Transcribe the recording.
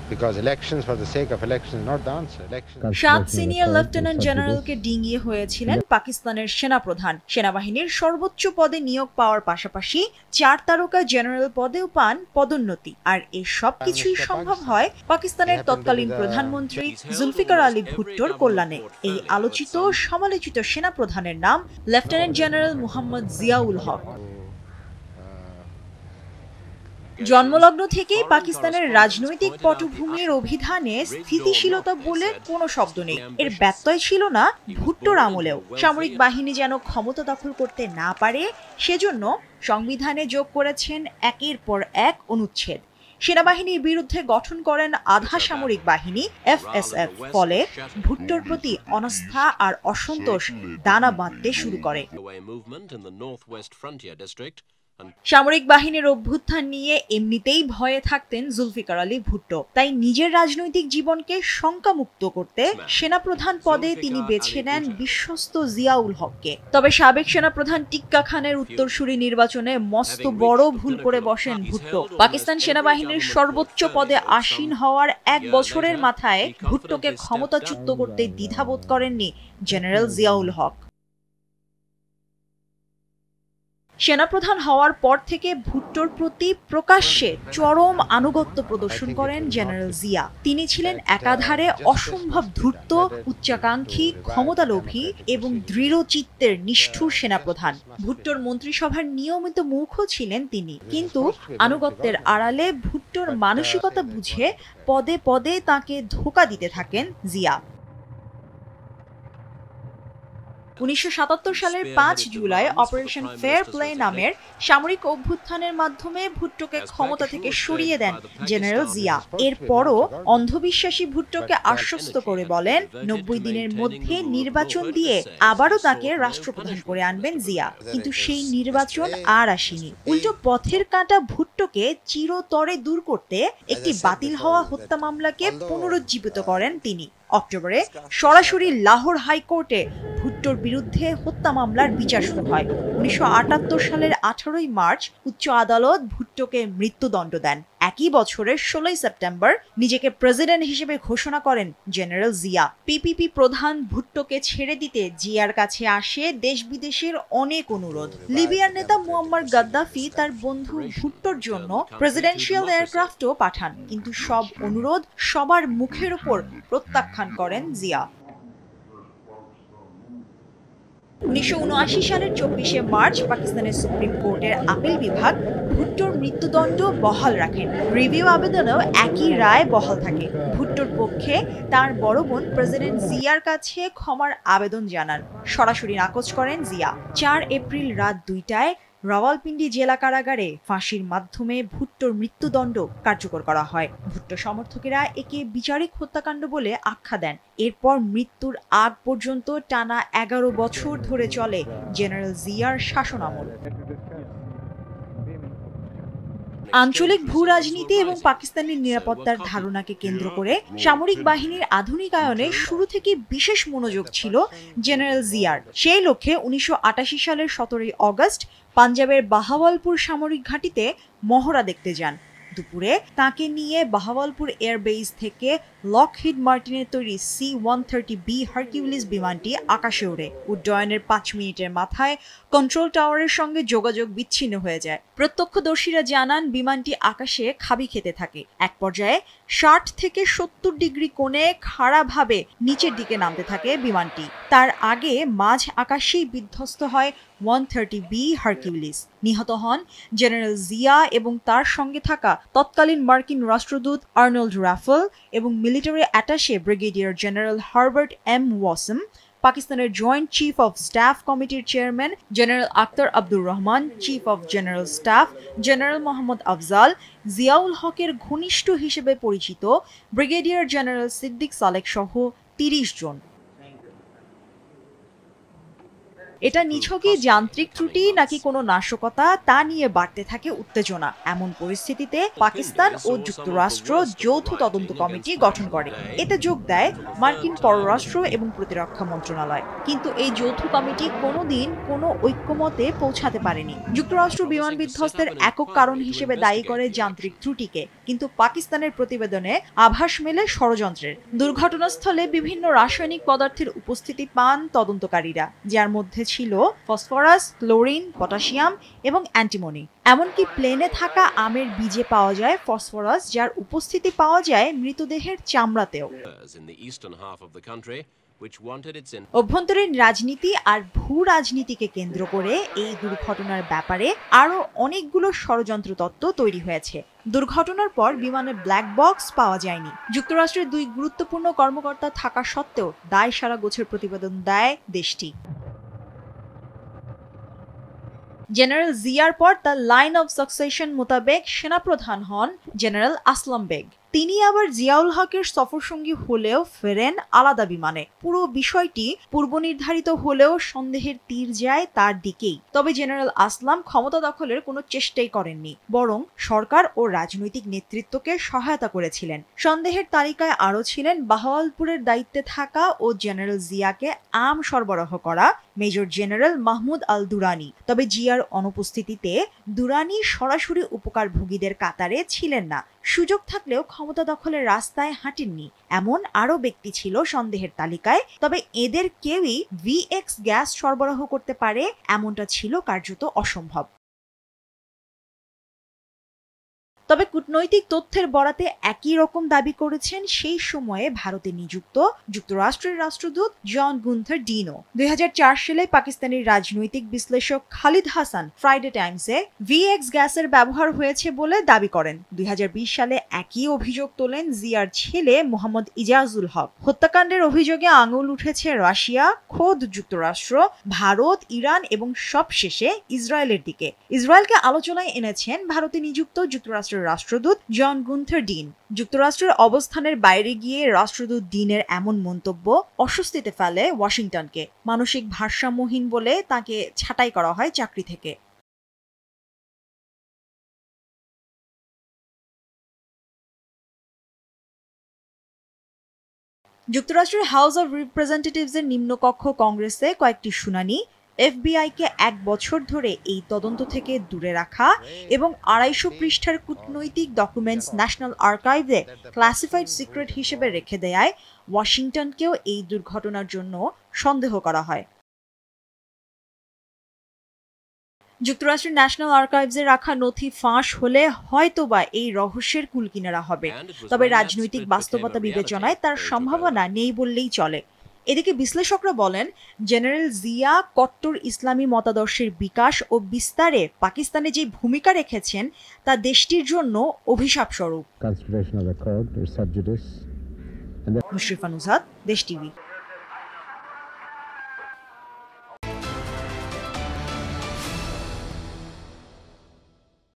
because elections for the sake of elections is not the answer. Elections. 7 senior lieutenant জেনারেলকে ডিঙিয়ে হয়েছিলেন পাকিস্তানের সেনাপ্রধান। সেনাবাহিনীর সর্বোচ্চ পদে নিয়োগ পাওয়ার পাশাপাশি 4 তারকা জেনারেল পদেও পান পদোন্নতি। আর এই সব কিছুই সম্ভব হয় পাকিস্তানের তৎকালীন প্রধানমন্ত্রী জুলফিকার আলী ভুট্টোর কল্যাণে। এই আলোচিত সমালোচিত সেনাপ্রধানের নাম লেফটেন্যান্ট জেনারেল মোহাম্মদ জিয়াউল হক। জন্মলগ্ন থেকেই পাকিস্তানের রাজনৈতিক পটভূমির অভিধানে স্থিতিশীলতা বলে কোনো শব্দ নেই। এর ব্যত্যয় ছিল না ভুট্টোর আমলেও। সামরিক বাহিনী যেন ক্ষমতা দখল করতে না পারে সেজন্য সংবিধানে যোগ করেছেন একের পর এক অনুচ্ছেদ। সেনাবাহিনীর বিরুদ্ধে গঠন করেন আধা সামরিক বাহিনী FSF। ফলে ভুট্টোর প্রতি অনাস্থা আর অসন্তোষ দানা বাঁধতে শুরু করে। সামরিক বাহিনীর অভ্যুত্থান নিয়ে এমনিতেই ভয়ে থাকতেন জুলফিকার আলী ভুট্টো। তাই নিজের রাজনৈতিক জীবনকে শঙ্কামুক্ত করতে সেনাপ্রধান পদে তিনি বেছে নেন বিশ্বস্ত জিয়াউল হককে। তবে সাবেক সেনাপ্রধান টিক্কা খানের উত্তরসূরি নির্বাচনে মস্ত বড় ভুল করে বসেন ভুট্টো। পাকিস্তান সেনাবাহিনীর সর্বোচ্চ পদে আসীন হওয়ার 1 বছরের মাথায় ভুট্টোকে ক্ষমতাচ্যুত করতে দ্বিধাবোধ করেননি জেনারেল জিয়াউল হক। সেনাপ্রধান হওয়ার পর থেকে ভুট্টোর প্রতি প্রকাশ্যে চরম আনুগত্য প্রদর্শন করেন জেনারেল জিয়া। তিনি ছিলেন একাধারে অসম্ভব ধূর্ত, উচ্চাকাঙ্ক্ষী, ক্ষমতালোভী এবং দৃঢ়চিত্তের নিষ্ঠুর সেনাপ্রধান। ভুট্টোর মন্ত্রিসভার নিয়মিত মুখও ছিলেন তিনি। কিন্তু আনুগত্যের আড়ালে ভুট্টোর মানসিকতা বুঝে পদে পদে তাকে ধোঁকা দিতে থাকেন জিয়া। 1977 সালের 5 জুলাই অপারেশন ফেয়ার প্লে নামের সামরিক অভ্যুত্থানের মাধ্যমে ভুট্টোকে ক্ষমতা থেকে সরিয়ে দেন জেনারেল জিয়া। এরপরও অন্ধবিশ্বাসী ভুট্টোকে আশ্বস্ত করে বলেন 90 দিনের মধ্যে নির্বাচন দিয়ে আবারও তাকে রাষ্ট্রপ্রধান করে আনবেন জিয়া। কিন্তু সেই নির্বাচন আর আসেনি। উল্টো পথের কাঁটা ভুট্টোকে চিরতরে দূর করতে একটি বাতিল হওয়া হত্যা মামলাকে পুনরুজ্জীবিত করেন তিনি। অক্টোবরে সরাসরি লাহোর হাইকোর্টে ভুট্টোর বিরুদ্ধে হত্যা মামলার বিচার শুরু হয়। 1978 সালের 18 মার্চ উচ্চ আদালত ভুট্টোকে মৃত্যুদণ্ড দেন। একই বছরের 16 সেপ্টেম্বর নিজেকে প্রেসিডেন্ট হিসেবে ঘোষণা করেন জেনারেল জিয়া। পিপিপি প্রধান ভুট্টোকে ছেড়ে দিতে জিয়ার কাছে আসে দেশ বিদেশের অনেক অনুরোধ। লিবিয়ার নেতা মুয়াম্মার গাদ্দাফি তার বন্ধু ভুট্টোর জন্য প্রেসিডেন্সিয়াল এয়ারক্রাফটও পাঠান, কিন্তু সব অনুরোধ সবার মুখের উপর প্রত্যাখ্যান করেন জিয়া। 1979 সালের 24 মার্চ পাকিস্তানের সুপ্রিম কোর্টের আপিল বিভাগ ভুট্টোর মৃত্যুদণ্ড বহাল রাখেন। রিভিউ আবেদনেও একই রায় বহাল থাকে। ভুট্টোর পক্ষে তার বড় বোন প্রেসিডেন্ট জিয়ার কাছে ক্ষমার আবেদন জানান। সরাসরি নাকচ করেন জিয়া। 4 এপ্রিল রাত 2টায় রাওয়ালপিন্ডি জেলা কারাগারে ফাঁসির মাধ্যমে ভুট্টোর মৃত্যুদণ্ড কার্যকর করা হয়। ভুট্টো সমর্থকেরা একে বিচারিক হত্যাকাণ্ড বলে আখ্যা দেন। এরপর মৃত্যুর আগ পর্যন্ত টানা 11 বছর ধরে চলে জেনারেল জিয়ার শাসনামল। আঞ্চলিক ভূ রাজনীতি এবং পাকিস্তানের নিরাপত্তার ধারণাকে কেন্দ্র করে সামরিক বাহিনীর আধুনিকায়নে শুরু থেকে বিশেষ মনোযোগ ছিল জেনারেল জিয়ার। সেই লক্ষ্যে 1988 সালের 17 আগস্ট পাঞ্জাবের বাহাওয়ালপুর সামরিক ঘাঁটিতে মহড়া দেখতে যান। দুপুরে তাকে নিয়ে বাহাওয়ালপুর এয়ারবেস থেকে লকহিড মার্টিনের তৈরি C-130B হারকিউলিস বিমানটি আকাশে ওড়ে। উড্ডয়নের 5 মিনিটের মাথায় কন্ট্রোল টাওয়ারের সঙ্গে যোগাযোগ বিচ্ছিন্ন হয়ে যায়। প্রত্যক্ষদর্শীরা জানান বিমানটি আকাশে খাবি খেতে থাকে। এক পর্যায়ে 60 থেকে 70 ডিগ্রি কোণে খাড়াভাবে নিচের দিকে নামতে থাকে বিমানটি। তার আগে মাঝ আকাশেই বিধ্বস্ত হয় 130B হারকিউলিস। নিহত হন জেনারেল জিয়া এবং তার সঙ্গে থাকা তৎকালীন মার্কিন রাষ্ট্রদূত আর্নল্ড রাফেল এবং military attaché brigadier general Herbert M. ওয়াসম, পাকিস্তানের জয়েন্ট চিফ অফ স্টাফ কমিটির chairman general Akhtar Abdur Rahman, chief of general staff general Mohammad Afzal, Ziaul হকের ঘনিষ্ঠ হিসেবে পরিচিত ব্রিগেডিয়ার জেনারেল সিদ্দিক সালেক সহ 30 জন। এটা নিছকই যান্ত্রিক ত্রুটি নাকি কোনো নাশকতা তা নিয়ে বাড়তে থাকে উত্তেজনা। এমন পরিস্থিতিতে পাকিস্তান ও যুক্তরাষ্ট্র যৌথ তদন্ত কমিটি গঠন করে। এতে যোগ দেয় মার্কিন পররাষ্ট্র এবং প্রতিরক্ষা মন্ত্রণালয়। কিন্তু এই যৌথ কমিটি কোনোদিন কোনো ঐক্যমতে পৌঁছাতে পারেনি। যুক্তরাষ্ট্র বিমান বিধ্বস্তের একক কারণ হিসেবে দায়ী করে যান্ত্রিক ত্রুটিকে, কিন্তু পাকিস্তানের প্রতিবেদনে আভাস মেলে ষড়যন্ত্রের। দুর্ঘটনাস্থলে বিভিন্ন রাসায়নিক পদার্থের উপস্থিতি পান তদন্তকারীরা, যার মধ্যে ছিল ফসফরাস, ক্লোরিন, পটাশিয়াম এবং অ্যান্টিমনি। এমনকি প্লেনে থাকা আমের বীজে পাওয়া যায় ফসফরাস, যার উপস্থিতি পাওয়া যায় মৃতদেহের চামড়াতেও। অভ্যন্তরীণ রাজনীতি আর ভূ রাজনীতিকে কেন্দ্র করে এই দুর্ঘটনার ব্যাপারে আরো অনেকগুলো ষড়যন্ত্র তত্ত্ব তৈরি হয়েছে। দুর্ঘটনার পর বিমানের ব্ল্যাক বক্স পাওয়া যায়নি। যুক্তরাষ্ট্রের 2 গুরুত্বপূর্ণ কর্মকর্তা থাকা সত্ত্বেও দায় সারা গোছের প্রতিবেদন দেয় দেশটি। জেনারেল জিয়ার পর তার লাইন অফ সাকসেশন মোতাবেক সেনাপ্রধান হন জেনারেল আসলাম বেগ। তিনি আবার জিয়াউল হকের সফরসঙ্গী হলেও ফেরেন আলাদা বিমানে। পুরো বিষয়টি পূর্বনির্ধারিত হলেও সন্দেহের তীর যায় তার দিকেই। তবে জেনারেল আসলাম ক্ষমতা দখলের কোনো চেষ্টাই করেননি, বরং সরকার ও রাজনৈতিক নেতৃত্বকে সহায়তা করেছিলেন। সন্দেহের তালিকায় আরও ছিলেন বাহাওয়ালপুরের দায়িত্বে থাকা ও জেনারেল জিয়াকে আম সরবরাহ করা মেজর জেনারেল মাহমুদ আল দুরানি। তবে জিয়ার অনুপস্থিতিতে দুরানি সরাসরি উপকারভোগীদের কাতারে ছিলেন না। সুযোগ থাকলেও ক্ষমতা দখলের রাস্তায় হাঁটেননি এমন আরও ব্যক্তি ছিল সন্দেহের তালিকায়। তবে এদের কেউই VX গ্যাস সরবরাহ করতে পারে এমনটা ছিল কার্যত অসম্ভব। তবে কূটনৈতিক তথ্যের বরাতে একই রকম দাবি করেছেন সেই সময়ে ভারতে নিযুক্ত যুক্তরাষ্ট্রের রাষ্ট্রদূত জন গুন্থার ডিনো। 2004 সালে পাকিস্তানি রাজনৈতিক বিশ্লেষক খালিদ হাসান ফ্রাইডে টাইমসে VX গ্যাসের ব্যবহার হয়েছে বলে দাবি করেন। 2020 সালে একই অভিযোগ তোলেন জিয়ার ছেলে মোহাম্মদ ইজাজুল হক। হত্যাকাণ্ডের অভিযোগে আঙুল উঠেছে রাশিয়া, খোদ যুক্তরাষ্ট্র, ভারত, ইরান এবং সবশেষে ইসরায়েলের দিকে। ইসরায়েলকে আলোচনায় এনেছেন ভারতে নিযুক্ত যুক্তরাষ্ট্রের রাষ্ট্রদূত জন গুন্থার ডিন। যুক্তরাষ্ট্রের অবস্থানের বাইরে গিয়ে রাষ্ট্রদূত ডিনের এমন মন্তব্য অস্বস্তিতে ফেলে ওয়াশিংটনকে। মানসিক ভারসাম্যহীন বলে তাকে ছাঁটাই করা হয় চাকরি থেকে। যুক্তরাষ্ট্রের হাউস অব রিপ্রেজেন্টেটিভসের নিম্নকক্ষ কংগ্রেসে কয়েকটি শুনানি FBI-কে 1 বছর ধরে এই তদন্ত থেকে দূরে রাখা এবং 250 পৃষ্ঠার কূটনৈতিক ডকুমেন্টস ন্যাশনাল আর্কাইভে ক্লাসিফাইড সিক্রেট হিসেবে রেখে দেয়ায় ওয়াশিংটনকেও এই দুর্ঘটনার জন্য সন্দেহ করা হয়। যুক্তরাষ্ট্রের ন্যাশনাল আর্কাইভসে রাখা নথি ফাঁস হলে হয়তোবা এই রহস্যের কুলকিনারা হবে। তবে রাজনৈতিক বাস্তবতা বিবেচনায় তার সম্ভাবনা নেই বললেই চলে। এদিকে বিশ্লেষকরা বলেন, জেনারেল জিয়া কট্টর ইসলামী মতাদর্শের বিকাশ ও বিস্তারে পাকিস্তানে যে ভূমিকা রেখেছেন তা দেশটির জন্য অভিশাপ স্বরূপ। মুশরিফা নুসরাত, দেশ টিভি।